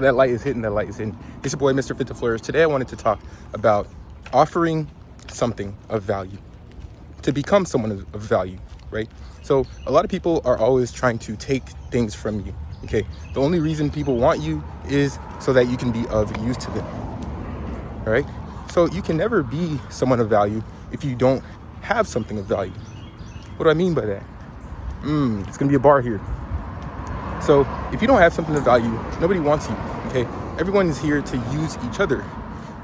That light is hitting, that light is hitting. It's your boy, Mr. Fit to Flourish. Today I wanted to talk about offering something of value, to become someone of value, right? So a lot of people are always trying to take things from you, okay? The only reason people want you is so that you can be of use to them, all right? So you can never be someone of value if you don't have something of value. What do I mean by that? It's gonna be a bar here. So if you don't have something of value, nobody wants you, okay? Everyone is here to use each other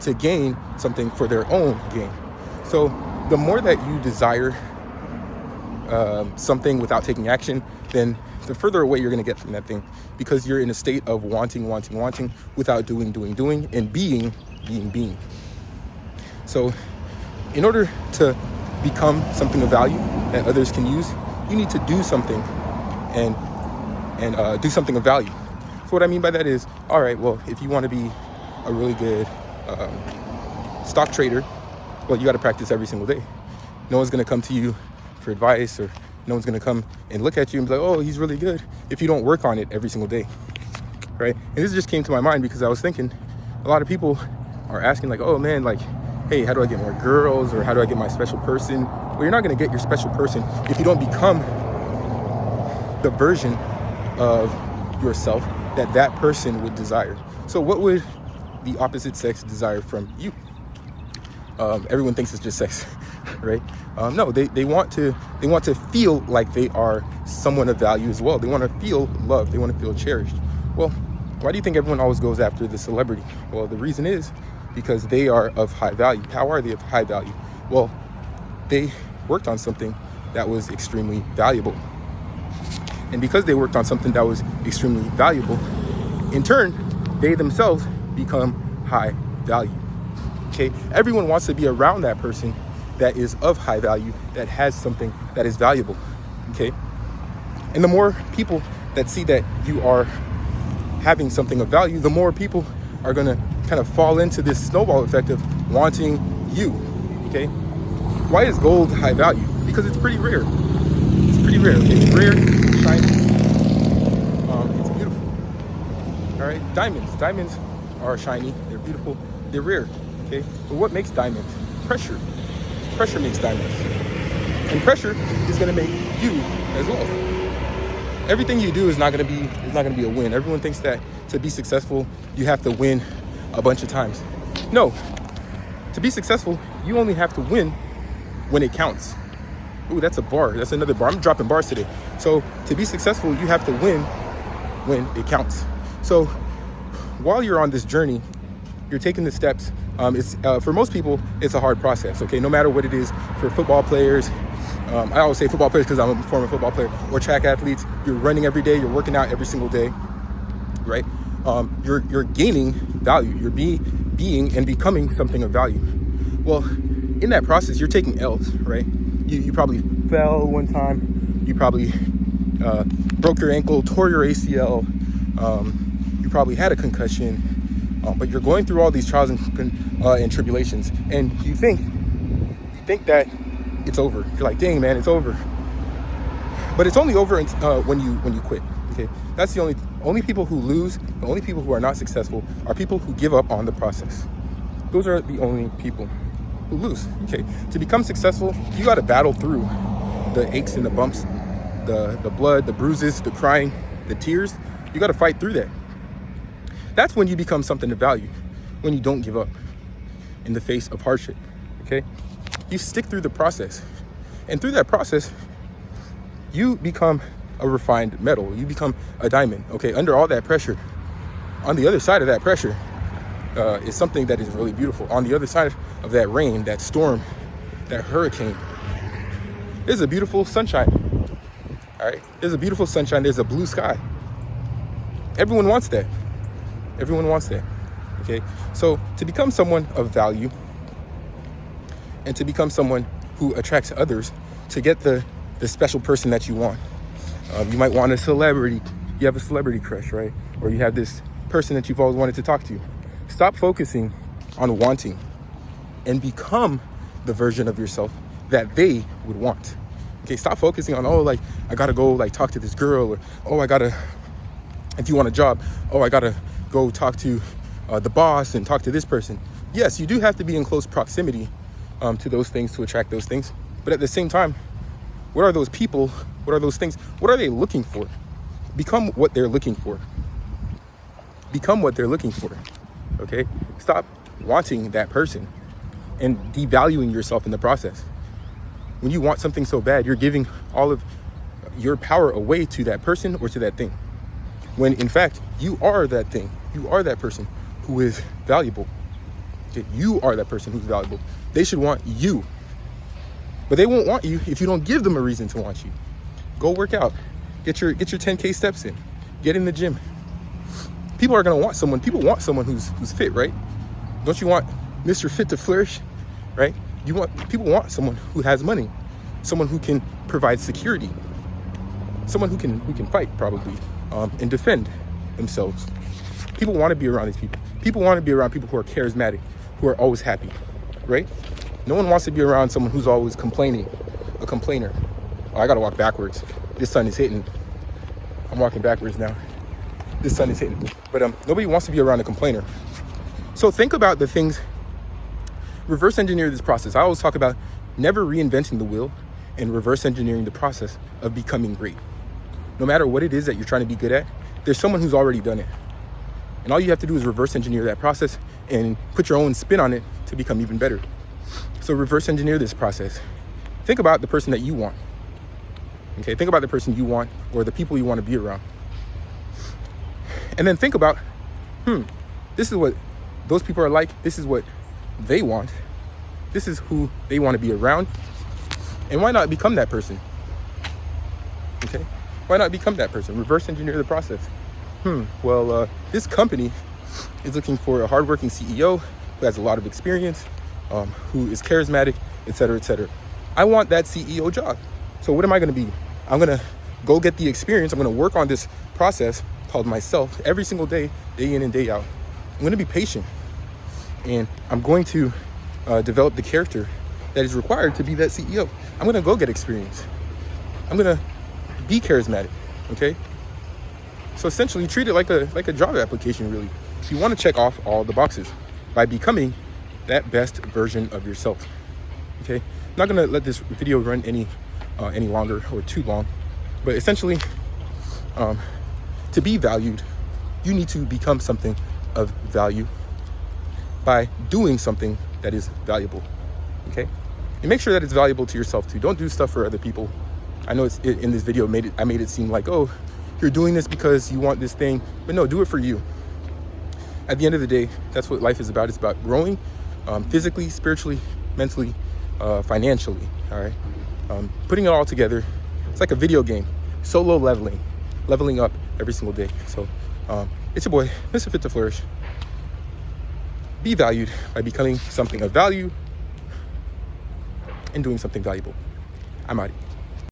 to gain something for their own gain. So the more that you desire something without taking action, then the further away you're gonna get from that thing, because you're in a state of wanting without doing, and being. So in order to become something of value that others can use, you need to do something and do something of value. So what I mean by that is, all right, well, if you want to be a really good stock trader, well, you got to practice every single day. No one's going to come to you for advice, or no one's going to come and look at you and be like, oh, he's really good, if you don't work on it every single day, right? And this just came to my mind because I was thinking a lot of people are asking like, oh man, like, hey, how do I get more girls, or how do I get my special person? Well, you're not going to get your special person if you don't become the version of yourself that person would desire. So what would the opposite sex desire from you? Everyone thinks it's just sex, right? No, they want to feel like they are someone of value as well. They want to feel loved. They want to feel cherished. Well, why do you think everyone always goes after the celebrity? Well, the reason is because they are of high value. How are they of high value? Well, they worked on something that was extremely valuable. And because they worked on something that was extremely valuable, in turn, they themselves become high value. Okay, everyone wants to be around that person that is of high value, that has something that is valuable. Okay, and the more people that see that you are having something of value, the more people are going to kind of fall into this snowball effect of wanting you. Okay, why is gold high value? Because it's pretty rare. It's pretty rare. Okay? It's rare, shiny, it's beautiful. All right, diamonds are shiny, they're beautiful, they're rare. Okay, but what makes diamonds? Pressure makes diamonds, and pressure is going to make you as well. Everything you do is not going to be a win. Everyone thinks that to be successful you have to win a bunch of times. No, to be successful you only have to win when it counts. Ooh, that's a bar. That's another bar. I'm dropping bars today. So to be successful, you have to win when it counts. So while you're on this journey, you're taking the steps. It's for most people, it's a hard process. Okay, no matter what it is. For football players, I always say football players because I'm a former football player, or track athletes. You're running every day. You're working out every single day, right? You're gaining value. You're being and becoming something of value. Well, in that process, you're taking L's, right? You probably fell one time. You probably broke your ankle, tore your ACL. You probably had a concussion. But you're going through all these trials and tribulations, and you think that it's over. You're like, dang, man, it's over. But it's only over when you quit. Okay, that's the only people who lose. The only people who are not successful are people who give up on the process. Those are the only people who lose. Okay, to become successful, you got to battle through the aches and the bumps, the blood, the bruises, the crying, the tears. You got to fight through that. That's when you become something of value, when you don't give up in the face of hardship. Okay, you stick through the process, and through that process, you become a refined metal. You become a diamond. Okay, under all that pressure, on the other side of that pressure, is something that is really beautiful. On the other side of that rain, that storm, that hurricane, there's a beautiful sunshine. All right, there's a beautiful sunshine. There's a blue sky. Everyone wants that. Everyone wants that. Okay, so to become someone of value and to become someone who attracts others, to get the special person that you want. You might want a celebrity. You have a celebrity crush, right? Or you have this person that you've always wanted to talk to. Stop focusing on wanting and become the version of yourself that they would want. Okay, stop focusing on, oh, like, I gotta go, like, talk to this girl, or, oh, if you want a job, oh, I gotta go talk to the boss and talk to this person. Yes, you do have to be in close proximity to those things to attract those things. But at the same time, what are those people? What are those things? What are they looking for? Become what they're looking for. Become what they're looking for. Okay? Stop wanting that person and devaluing yourself in the process. When you want something so bad, you're giving all of your power away to that person or to that thing. When in fact, you are that thing. You are that person who is valuable. Okay? You are that person who's valuable. They should want you. But they won't want you if you don't give them a reason to want you. Go work out. Get your 10K steps in. Get in the gym. People are gonna want someone. People want someone who's fit, right? Don't you want Mr. Fit to flourish, right? People want someone who has money, someone who can provide security, someone who can fight probably and defend themselves. People want to be around these people. People want to be around people who are charismatic, who are always happy, right? No one wants to be around someone who's always complaining, a complainer. Oh, I gotta walk backwards. This sun is hitting. I'm walking backwards now. This sun is hitting. But nobody wants to be around a complainer. So think about the things, reverse engineer this process. I always talk about never reinventing the wheel and reverse engineering the process of becoming great. No matter what it is that you're trying to be good at, there's someone who's already done it. And all you have to do is reverse engineer that process and put your own spin on it to become even better. So reverse engineer this process. Think about the person that you want. Okay, think about the person you want or the people you want to be around. And then think about, this is what those people are like. This is what they want. This is who they want to be around. And why not become that person? Okay, why not become that person? Reverse engineer the process. This company is looking for a hardworking CEO who has a lot of experience, who is charismatic, etc., etc. I want that CEO job. So what am I going to be? I'm going to go get the experience. I'm going to work on this process called myself every single day, day in and day out. I'm going to be patient, and I'm going to develop the character that is required to be that CEO. I'm going to go get experience. I'm going to be charismatic. Okay. So essentially, treat it like a job application. Really, you want to check off all the boxes by becoming that best version of yourself. Okay. I'm not going to let this video run any longer or too long, but essentially, to be valued, you need to become something of value by doing something that is valuable. Okay, and make sure that it's valuable to yourself too. Don't do stuff for other people. I know in this video I made it seem like, oh, you're doing this because you want this thing, but no, do it for you. At the end of the day, that's what life is about. It's about growing physically, spiritually, mentally, financially. All right, putting it all together. It's like a video game, solo leveling up every single day. So it's your boy, Mr. Fit to Flourish. Be valued by becoming something of value and doing something valuable. I'm out.